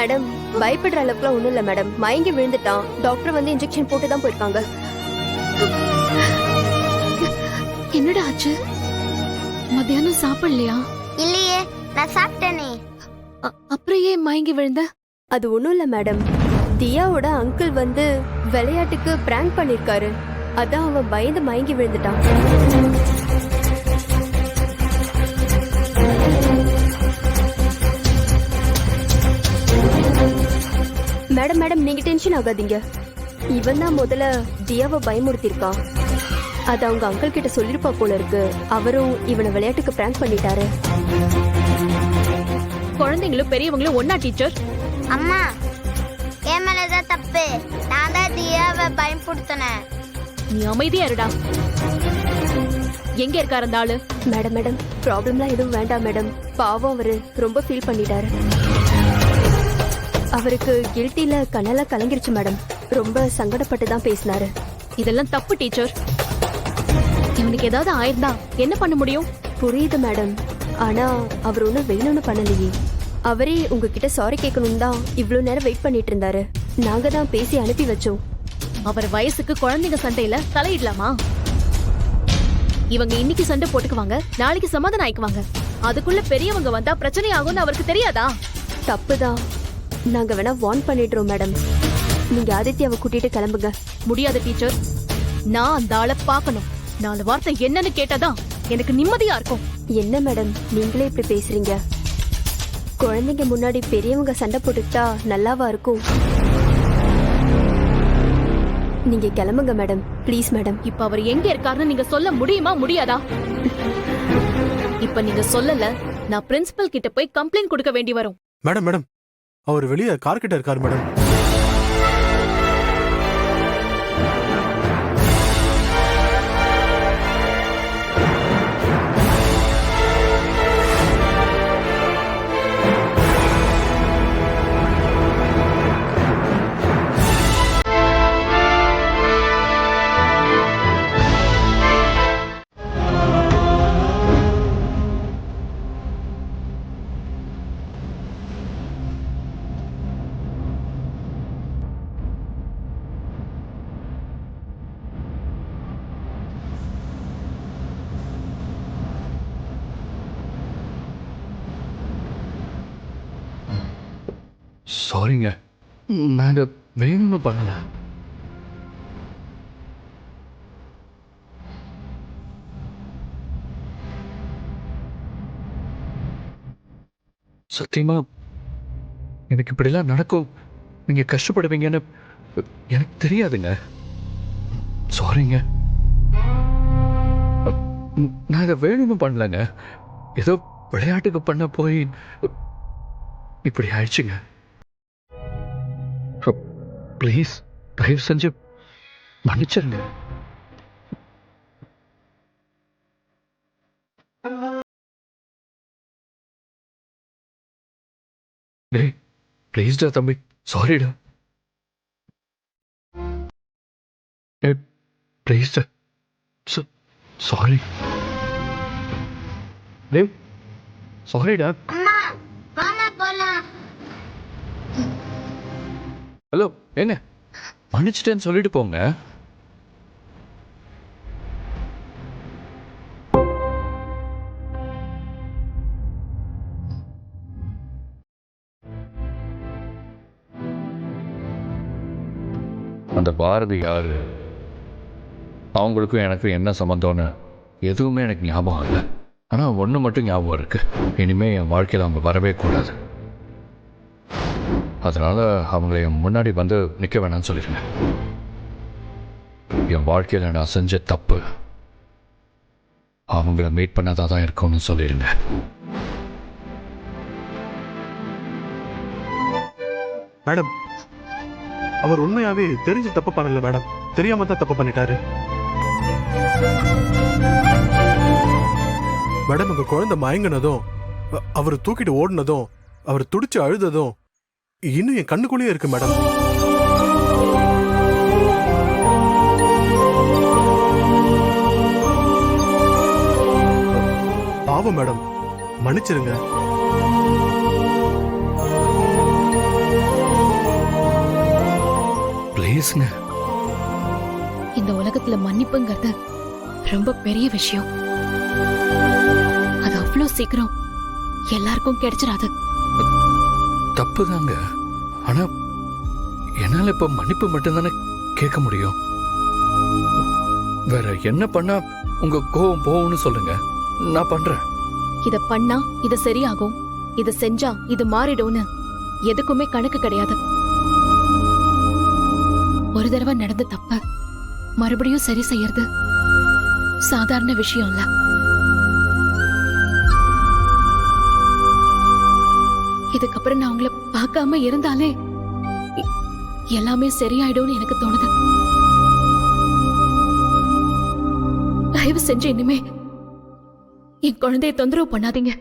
Madam பயப்படுற அளவுக்குலாம் ஒண்ணும் இல்ல மேடம். மயங்கி விழுந்துட்டான். டாக்டர் வந்து இன்ஜெக்ஷன் போட்டு தான் போயிருக்காங்க. என்னடா ஆச்சு? மத்தியானம் சாப்பிடலையா? இல்லையே, நான் சாப்பிட்டேனே. அப்புறம் ஏன் மயங்கி விழுந்த? அது ஒண்ணும் இல்ல மேடம். தியாவோட அங்கிள் வந்து விளையாட்டுக்கு பிராங்க் பண்ணிருக்காரு. அதான் அவன் பயந்து மயங்கி விழுந்துட்டான். மேடம் மேடம் நீங்க டென்ஷன் ஆகாதீங்க. இவன் தான் முதல்ல தியாவை பயமுறுத்திருக்கான். அது அவங்க அங்கிள் கிட்ட சொல்லிருப்பா போல இருக்கு. அவரும் இவனை விளையாட்டுக்கு பிராங்க் பண்ணிட்டாரு. குழந்தைங்களும் பெரியவங்களும் ஒன்னா டீச்சர். அம்மா, என் மேலதான் தப்பு. நான் தான் தியாவை பயன்படுத்தினேன். நீ அமைதியா இருடா. எங்க இருக்காரு அந்த ஆளு? மேடம் மேடம் ப்ராப்ளம்லாம் எதுவும் வேண்டாம் மேடம். பாவம் அவரு ரொம்ப ஃபீல் பண்ணிட்டாரு. அவருக்கு கில்ட்டில கண்ணெல்லாம் கலங்கிருச்சு மேடம். ரொம்ப சங்கடப்பட்டு தான் பேசினாரு. இதெல்லாம் தப்பு டீச்சர். இவனுக்கு ஏதாவது ஆயிருந்தா என்ன பண்ண முடியும்? புரியுது மேடம். ஆனா அவர் ஒன்னும் வேணும்னு பண்ணலையே. அவரே உங்ககிட்ட சாரி கேட்கணும் தான் இவ்வளவு நேரம் வெயிட் பண்ணிட்டு இருந்தாரு. நாங்க தான் பேசி அனுப்பி வச்சோம். அவர் வயசுக்கு குழந்தைங்க சண்டையில தலையிடலாமா? இவங்க இன்னைக்கு சண்டை போட்டுக்குவாங்க, நாளைக்கு சமாதானம் ஆயிக்குவாங்க. அதுக்குள்ள பெரியவங்க வந்தா பிரச்சனை ஆகும்னு அவருக்கு தெரியாதா? தப்புதான். நாங்க வேணா வார்ன் பண்ணிடுறோம் மேடம். நீங்க ஆதித்யாவை கூட்டிட்டு கிளம்புங்க. முடியாது டீச்சர். நான் அந்த ஆளை பார்க்கணும். 4 வார்த்தை என்னன்னு கேட்டாதான் எனக்கு நிம்மதியா இருக்கும். என்ன மேடம் நீங்களே இப்படி பேசுறீங்க? குழந்தைங்க முன்னாடி பெரியவங்க சண்டை போட்டுக்கிட்டா நல்லாவா இருக்கும்? நீங்க கிளம்புங்க மேடம், ப்ளீஸ் மேடம். இப்ப அவர் எங்க இருக்காருன்னு நீங்க சொல்ல முடியுமா முடியாதா? இப்ப நீங்க சொல்லல, நான் பிரின்சிபல் கிட்ட போய் கம்ப்ளைண்ட் கொடுக்க வேண்டி வரும். மேடம் மேடம் அவர் வெளியே கார் கிட்ட இருக்காரு மேடம். சாரிங்க, நாங்க வேணும்னு பண்ணல. சத்தியமா எனக்கு இப்படிலாம் நடக்கும், நீங்க கஷ்டப்படுவீங்கன்னு எனக்கு தெரியாதுங்க. சாரிங்க, நான் இதை வேணும்னு பண்ணலங்க. ஏதோ விளையாட்டுக்கு பண்ண போய் இப்படி ஆயிடுச்சுங்க. ப்ளீஸ் தயவு செஞ்சு மன்னிச்சிருங்க. டேய் ப்ளீஸ்டா தம்பி, சாரிடா. ப்ளீஸ்டா, சாரி. டேய் சாரிடா. ஹலோ, ஏங்க மன்னிச்சிட்டேன்னு சொல்லிட்டு போங்க. அந்த பாரதி யாரு, அவங்களுக்கும் எனக்கும் என்ன சம்மந்தம்னு எதுவுமே எனக்கு ஞாபகம் இல்லை. ஆனால் ஒன்று மட்டும் ஞாபகம் இருக்கு, இனிமேல் என் வாழ்க்கையில் அவங்க வரவே கூடாது. அதனால் அவங்கள என் முன்னாடி வந்து நிற்க வேணாம்னு சொல்லிடுங்க. என் வாழ்க்கையில் நான் செஞ்ச தப்பு அவங்கள மீட் பண்ணாதான் தான் இருக்கும்னு சொல்லிடுங்க. மேடம் அவர் உண்மையாவே தெரிஞ்சு தப்பு பண்ணல மேடம், தெரியாம தான் தப்பு பண்ணிட்டாரு. மேடம் உங்க குழந்தை மயங்கினதும், அவர் தூக்கிட்டு ஓடினதும், அவர் துடிச்சு அழுததும் இன்னும் என் கண்ணுக்குள்ளேயே இருக்கு மேடம். பாவம் மேடம், மன்னிச்சிருங்க. ப்ளீஸ்ங்க. இந்த உலகத்துல மன்னிப்புங்கிறது ரொம்ப பெரிய விஷயம். அது அவ்வளோ சீக்கிரம் எல்லாருக்கும் கிடைச்சிடாது. தப்புதாங்க. ஆனா என்னால இப்ப மன்னிப்பு மட்டும்தானே கேட்க முடியும். வேற என்ன பண்ணா உங்க கோவம் போகும்னு சொல்லுங்க, நான் பண்றேன். இத பண்ணா இது சரியாகும், இத செஞ்சா இது மாறிடும்னு எதுக்குமே கணக்கு கிடையாது. ஒரு தடவை நடந்த தப்ப மறுபடியும் சரி செய்யறது சாதாரண விஷயம் இல்ல. இதுக்கப்புறம் நான் உங்களை பார்க்காம இருந்தாலே எல்லாமே சரியாயிடும்னு எனக்கு தோணுது. தயவு செஞ்சு இனிமே என் குழந்தைய தொந்தரவு பண்ணாதீங்க.